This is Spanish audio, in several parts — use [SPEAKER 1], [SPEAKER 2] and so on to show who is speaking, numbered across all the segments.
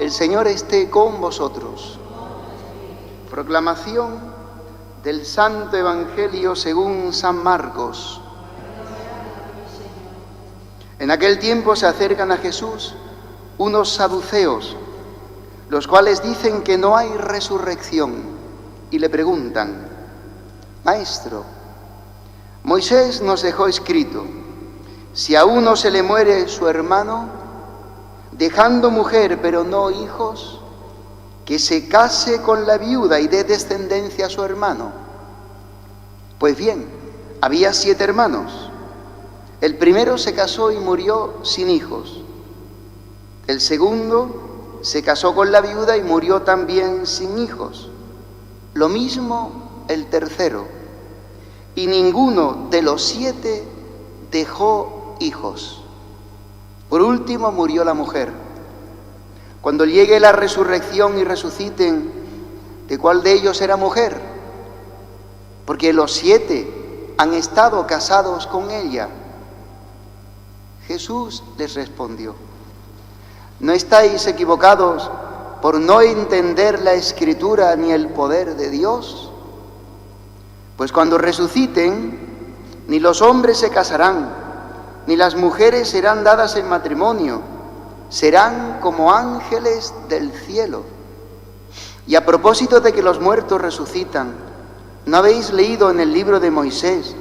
[SPEAKER 1] El Señor esté con vosotros. Proclamación del Santo Evangelio según San Marcos. En aquel tiempo se acercan a Jesús unos saduceos, los cuales dicen que no hay resurrección, y le preguntan: Maestro, Moisés nos dejó escrito, si a uno se le muere su hermano, dejando mujer pero no hijos, que se case con la viuda y dé descendencia a su hermano. Pues bien, había 7 hermanos. El primero se casó y murió sin hijos. El segundo se casó con la viuda y murió también sin hijos. Lo mismo el tercero. Y ninguno de los 7 dejó hijos. Por último murió la mujer. Cuando llegue la resurrección y resuciten, ¿de cuál de ellos era mujer? Porque los 7 han estado casados con ella. Jesús les respondió: ¿no estáis equivocados por no entender la Escritura ni el poder de Dios? Pues cuando resuciten, ni los hombres se casarán, ni las mujeres serán dadas en matrimonio, serán como ángeles del cielo. Y a propósito de que los muertos resucitan, ¿no habéis leído en el libro de Moisés,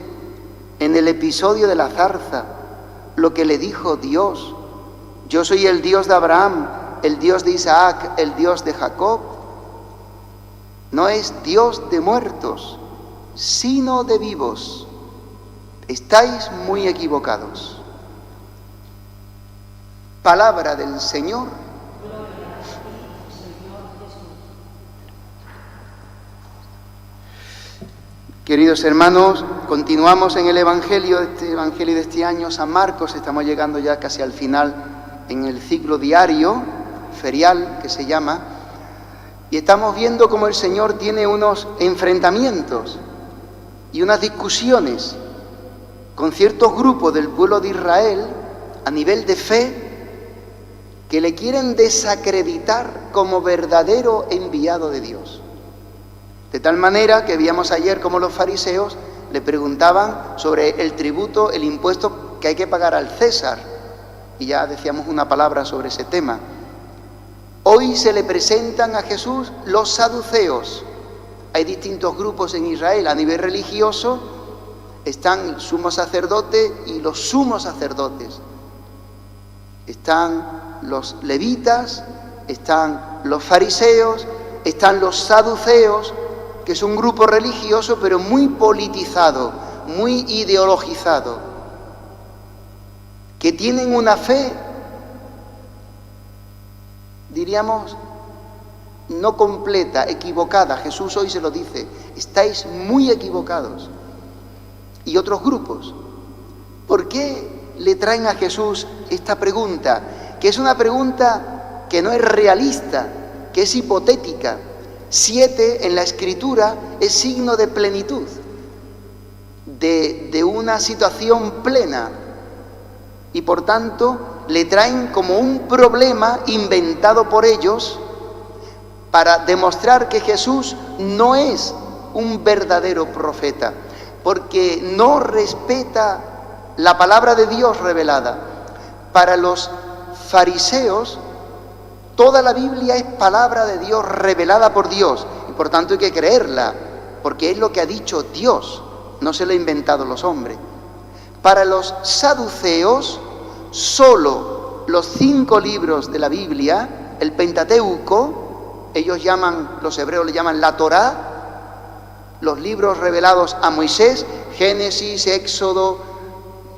[SPEAKER 1] en el episodio de la zarza, lo que le dijo Dios? Yo soy el Dios de Abraham, el Dios de Isaac, el Dios de Jacob. No es Dios de muertos, sino de vivos. Estáis muy equivocados. Palabra del Señor. Queridos hermanos, continuamos en el Evangelio de este año, San Marcos. Estamos llegando ya casi al final en el ciclo diario, ferial, que se llama, y estamos viendo cómo el Señor tiene unos enfrentamientos y unas discusiones con ciertos grupos del pueblo de Israel a nivel de fe que le quieren desacreditar como verdadero enviado de Dios. De tal manera que veíamos ayer cómo los fariseos le preguntaban sobre el tributo, el impuesto que hay que pagar al César, y ya decíamos una palabra sobre ese tema. Hoy se le presentan a Jesús los saduceos. Hay distintos grupos en Israel a nivel religioso. Están el sumo sacerdote y los sumos sacerdotes. Están los levitas, están los fariseos, están los saduceos, que es un grupo religioso pero muy politizado, muy ideologizado, que tienen una fe, diríamos, no completa, equivocada. Jesús hoy se lo dice: estáis muy equivocados. Y otros grupos, ¿por qué le traen a Jesús esta pregunta? Que es una pregunta que no es realista, que es hipotética. 7 en la Escritura es signo de plenitud, de una situación plena, y por tanto le traen como un problema inventado por ellos para demostrar que Jesús no es un verdadero profeta, porque no respeta la palabra de Dios revelada. Para los fariseos, toda la Biblia es palabra de Dios revelada por Dios, y por tanto hay que creerla, porque es lo que ha dicho Dios, no se lo han inventado los hombres. Para los saduceos, solo los 5 libros de la Biblia, el Pentateuco, los hebreos le llaman la Torá, los libros revelados a Moisés, Génesis, Éxodo,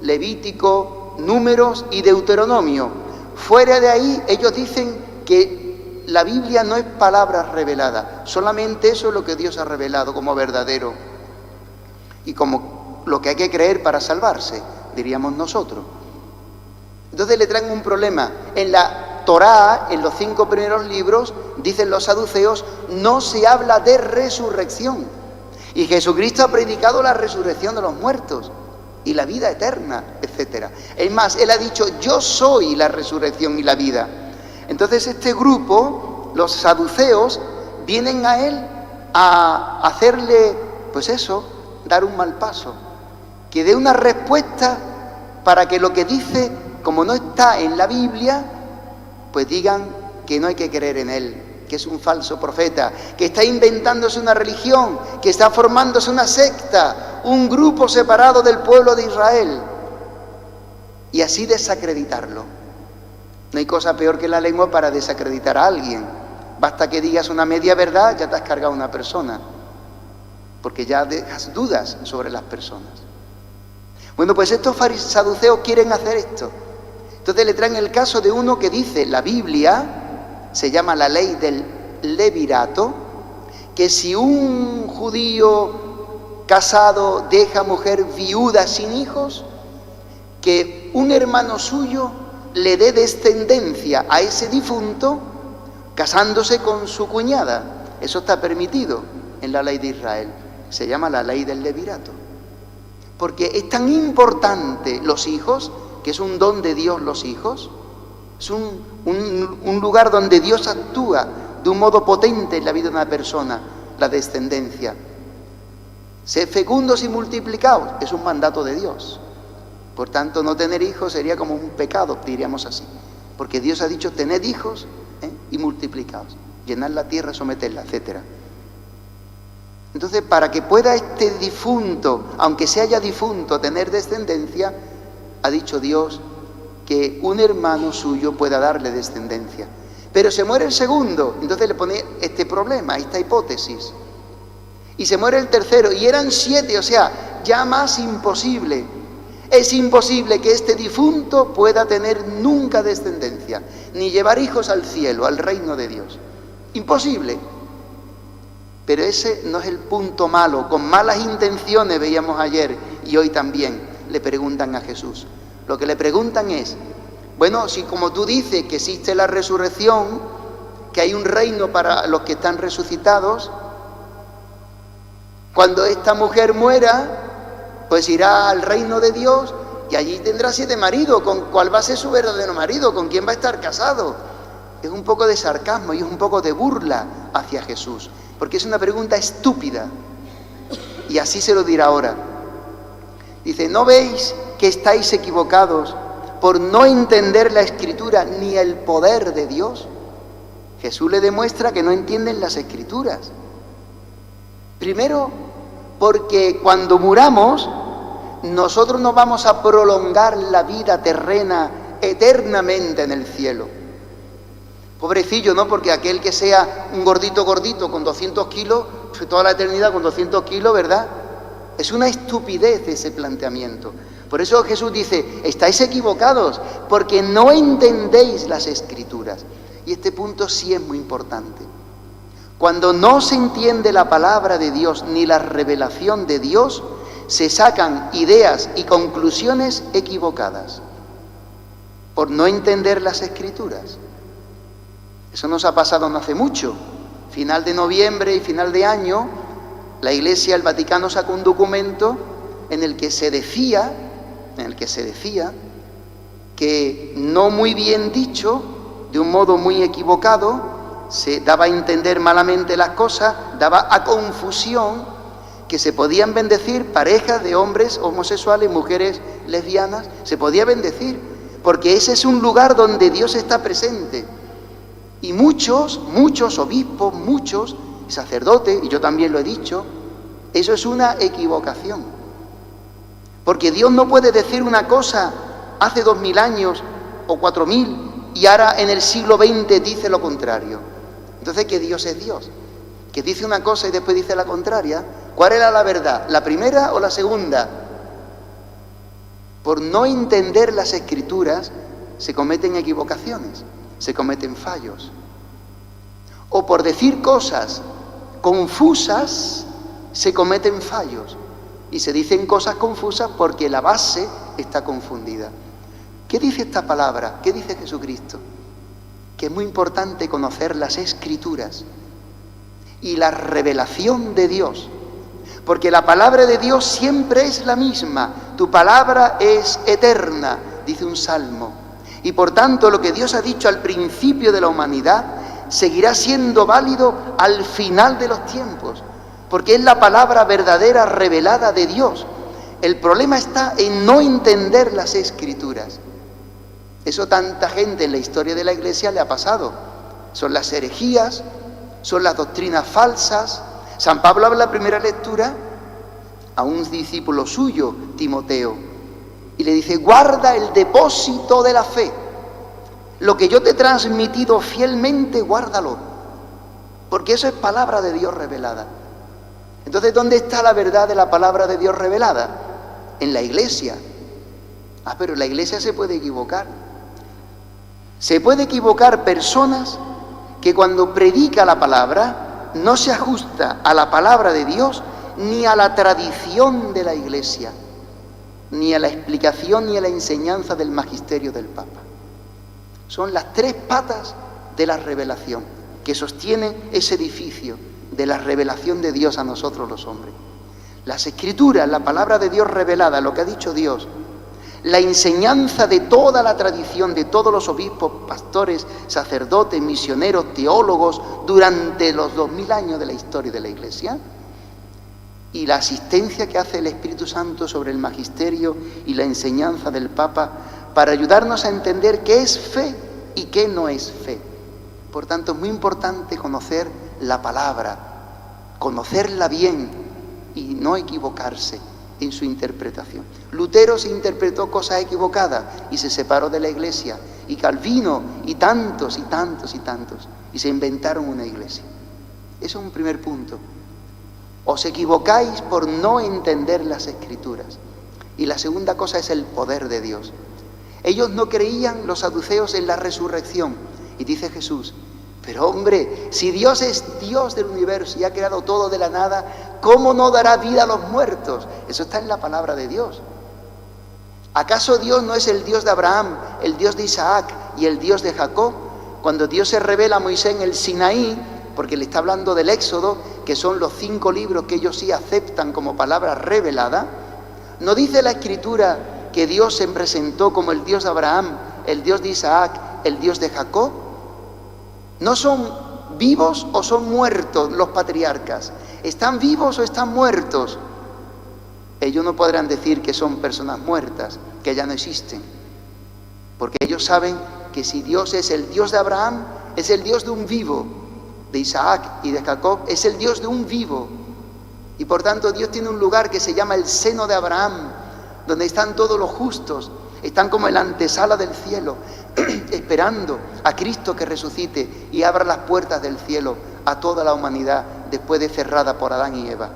[SPEAKER 1] Levítico, Números y Deuteronomio. Fuera de ahí, ellos dicen que la Biblia no es palabra revelada, solamente eso es lo que Dios ha revelado como verdadero y como lo que hay que creer para salvarse, diríamos nosotros. Entonces le traen un problema. En la Torá, en los 5 primeros libros, dicen los saduceos, no se habla de resurrección. Y Jesucristo ha predicado la resurrección de los muertos y la vida eterna, etc. Es más, Él ha dicho: yo soy la resurrección y la vida. Entonces este grupo, los saduceos, vienen a él a hacerle, pues eso, dar un mal paso, que dé una respuesta para que lo que dice, como no está en la Biblia, pues digan que no hay que creer en él, que es un falso profeta, que está inventándose una religión, que está formándose una secta, un grupo separado del pueblo de Israel, y así desacreditarlo. No hay cosa peor que la lengua para desacreditar a alguien. Basta que digas una media verdad, ya te has cargado a una persona, porque ya dejas dudas sobre las personas. Bueno, pues estos saduceos quieren hacer esto. Entonces le traen el caso de uno que dice, la Biblia, se llama la ley del levirato, que si un judío casado deja mujer viuda sin hijos, que un hermano suyo le dé descendencia a ese difunto casándose con su cuñada. Eso está permitido en la ley de Israel. Se llama la ley del levirato. Porque es tan importante los hijos, que es un don de Dios los hijos, es un lugar donde Dios actúa de un modo potente en la vida de una persona, la descendencia. Sed fecundos y multiplicaos, es un mandato de Dios. Por tanto, no tener hijos sería como un pecado, diríamos así. Porque Dios ha dicho, tened hijos y multiplicaos, llenad la tierra, sometedla, etc. Entonces, para que pueda este difunto, aunque se haya difunto, tener descendencia, ha dicho Dios que un hermano suyo pueda darle descendencia. Pero se muere el segundo, entonces le pone este problema, esta hipótesis. Y se muere el tercero, y eran 7, o sea, ya más imposible. Es imposible que este difunto pueda tener nunca descendencia, ni llevar hijos al cielo, al reino de Dios. Imposible. Pero ese no es el punto malo. Con malas intenciones, veíamos ayer y hoy también, le preguntan a Jesús. Lo que le preguntan es, bueno, si como tú dices que existe la resurrección, que hay un reino para los que están resucitados, cuando esta mujer muera, pues irá al reino de Dios y allí tendrá 7 maridos. ¿Cuál va a ser su verdadero marido? ¿Con quién va a estar casado? Es un poco de sarcasmo y es un poco de burla hacia Jesús, porque es una pregunta estúpida. Y así se lo dirá ahora. Dice, ¿no veis que estáis equivocados por no entender la Escritura ni el poder de Dios? Jesús le demuestra que no entienden las Escrituras. Primero, porque cuando muramos, nosotros no vamos a prolongar la vida terrena eternamente en el cielo. Pobrecillo, ¿no? Porque aquel que sea un gordito con 200 kilos, pues toda la eternidad con 200 kilos, ¿verdad? Es una estupidez ese planteamiento. Por eso Jesús dice, estáis equivocados porque no entendéis las Escrituras. Y este punto sí es muy importante. Cuando no se entiende la palabra de Dios ni la revelación de Dios, se sacan ideas y conclusiones equivocadas por no entender las Escrituras. Eso nos ha pasado no hace mucho. Final de noviembre y final de año, la Iglesia, el Vaticano sacó un documento en el que se decía que no muy bien dicho, de un modo muy equivocado, se daba a entender malamente las cosas, daba a confusión que se podían bendecir parejas de hombres homosexuales, mujeres lesbianas, se podía bendecir, porque ese es un lugar donde Dios está presente. Y muchos obispos, muchos sacerdotes, y yo también lo he dicho, eso es una equivocación. Porque Dios no puede decir una cosa hace 2000 años o 4000 y ahora en el siglo XX dice lo contrario. Entonces, ¿qué Dios es Dios? Que dice una cosa y después dice la contraria. ¿Cuál era la verdad? ¿La primera o la segunda? Por no entender las Escrituras se cometen equivocaciones, se cometen fallos. O por decir cosas confusas se cometen fallos. Y se dicen cosas confusas porque la base está confundida. ¿Qué dice esta palabra? ¿Qué dice Jesucristo? Que es muy importante conocer las Escrituras y la revelación de Dios. Porque la palabra de Dios siempre es la misma. Tu palabra es eterna, dice un salmo. Y por tanto, lo que Dios ha dicho al principio de la humanidad seguirá siendo válido al final de los tiempos, porque es la palabra verdadera revelada de Dios. El problema está en no entender las Escrituras. Eso tanta gente en la historia de la Iglesia le ha pasado. Son las herejías, son las doctrinas falsas. San Pablo habla en la primera lectura a un discípulo suyo, Timoteo, y le dice: guarda el depósito de la fe. Lo que yo te he transmitido fielmente, guárdalo, porque eso es palabra de Dios revelada. Entonces, ¿dónde está la verdad de la palabra de Dios revelada? En la Iglesia. Pero la Iglesia se puede equivocar. Se puede equivocar personas que cuando predica la palabra no se ajusta a la palabra de Dios ni a la tradición de la Iglesia, ni a la explicación ni a la enseñanza del magisterio del Papa. Son las tres patas de la revelación que sostienen ese edificio de la revelación de Dios a nosotros los hombres. Las Escrituras, la palabra de Dios revelada, lo que ha dicho Dios, la enseñanza de toda la tradición, de todos los obispos, pastores, sacerdotes, misioneros, teólogos, durante los 2000 años de la historia de la Iglesia, y la asistencia que hace el Espíritu Santo sobre el magisterio y la enseñanza del Papa para ayudarnos a entender qué es fe y qué no es fe. Por tanto, es muy importante conocer la palabra, conocerla bien y no equivocarse en su interpretación. Lutero se interpretó cosas equivocadas y se separó de la Iglesia, y Calvino y tantos y tantos y tantos, y se inventaron una Iglesia. Eso es un primer punto. Os equivocáis por no entender las Escrituras. Y la segunda cosa es el poder de Dios. Ellos no creían, los saduceos, en la resurrección. Y dice Jesús: pero hombre, si Dios es Dios del universo y ha creado todo de la nada, ¿cómo no dará vida a los muertos? Eso está en la palabra de Dios. ¿Acaso Dios no es el Dios de Abraham, el Dios de Isaac y el Dios de Jacob? Cuando Dios se revela a Moisés en el Sinaí, porque le está hablando del Éxodo, que son los 5 libros que ellos sí aceptan como palabra revelada, ¿no dice la Escritura que Dios se presentó como el Dios de Abraham, el Dios de Isaac, el Dios de Jacob? ¿No son vivos o son muertos los patriarcas? ¿Están vivos o están muertos? Ellos no podrán decir que son personas muertas, que ya no existen, porque ellos saben que si Dios es el Dios de Abraham, es el Dios de un vivo, de Isaac y de Jacob, es el Dios de un vivo. Y por tanto Dios tiene un lugar que se llama el seno de Abraham, donde están todos los justos, están como en la antesala del cielo, esperando a Cristo que resucite y abra las puertas del cielo a toda la humanidad después de cerrada por Adán y Eva.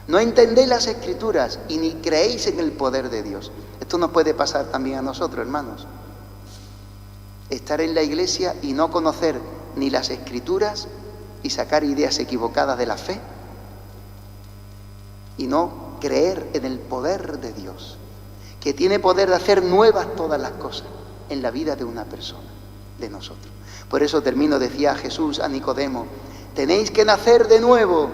[SPEAKER 1] No entendéis las Escrituras y ni creéis en el poder de Dios. Esto nos puede pasar también a nosotros, hermanos. Estar en la Iglesia y no conocer ni las Escrituras y sacar ideas equivocadas de la fe y no creer en el poder de Dios, que tiene poder de hacer nuevas todas las cosas en la vida de una persona, de nosotros. Por eso termino, decía Jesús a Nicodemo: tenéis que nacer de nuevo,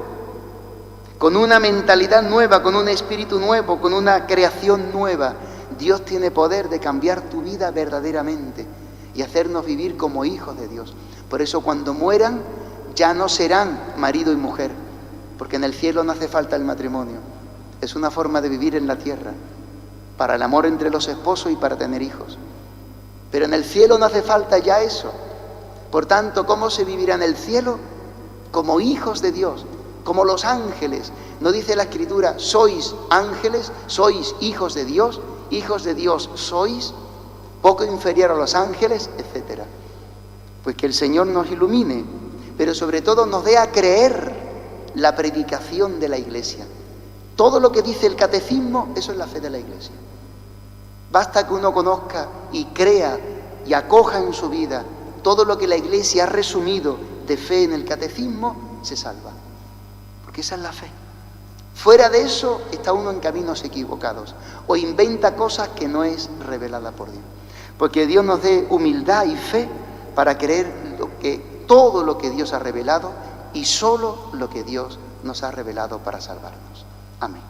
[SPEAKER 1] con una mentalidad nueva, con un espíritu nuevo, con una creación nueva. Dios tiene poder de cambiar tu vida verdaderamente y hacernos vivir como hijos de Dios. Por eso cuando mueran ya no serán marido y mujer, porque en el cielo no hace falta el matrimonio. Es una forma de vivir en la tierra, para el amor entre los esposos y para tener hijos. Pero en el cielo no hace falta ya eso. Por tanto, ¿cómo se vivirá en el cielo? Como hijos de Dios, como los ángeles. ¿No dice la Escritura: sois ángeles, sois hijos de Dios sois, poco inferior a los ángeles, etcétera? Pues que el Señor nos ilumine, pero sobre todo nos dé a creer la predicación de la Iglesia. Todo lo que dice el catecismo, eso es la fe de la Iglesia. Basta que uno conozca y crea y acoja en su vida todo lo que la Iglesia ha resumido de fe en el catecismo, se salva. Porque esa es la fe. Fuera de eso está uno en caminos equivocados o inventa cosas que no es revelada por Dios. Porque Dios nos dé humildad y fe para creer todo lo que Dios ha revelado y solo lo que Dios nos ha revelado para salvarnos. Amén.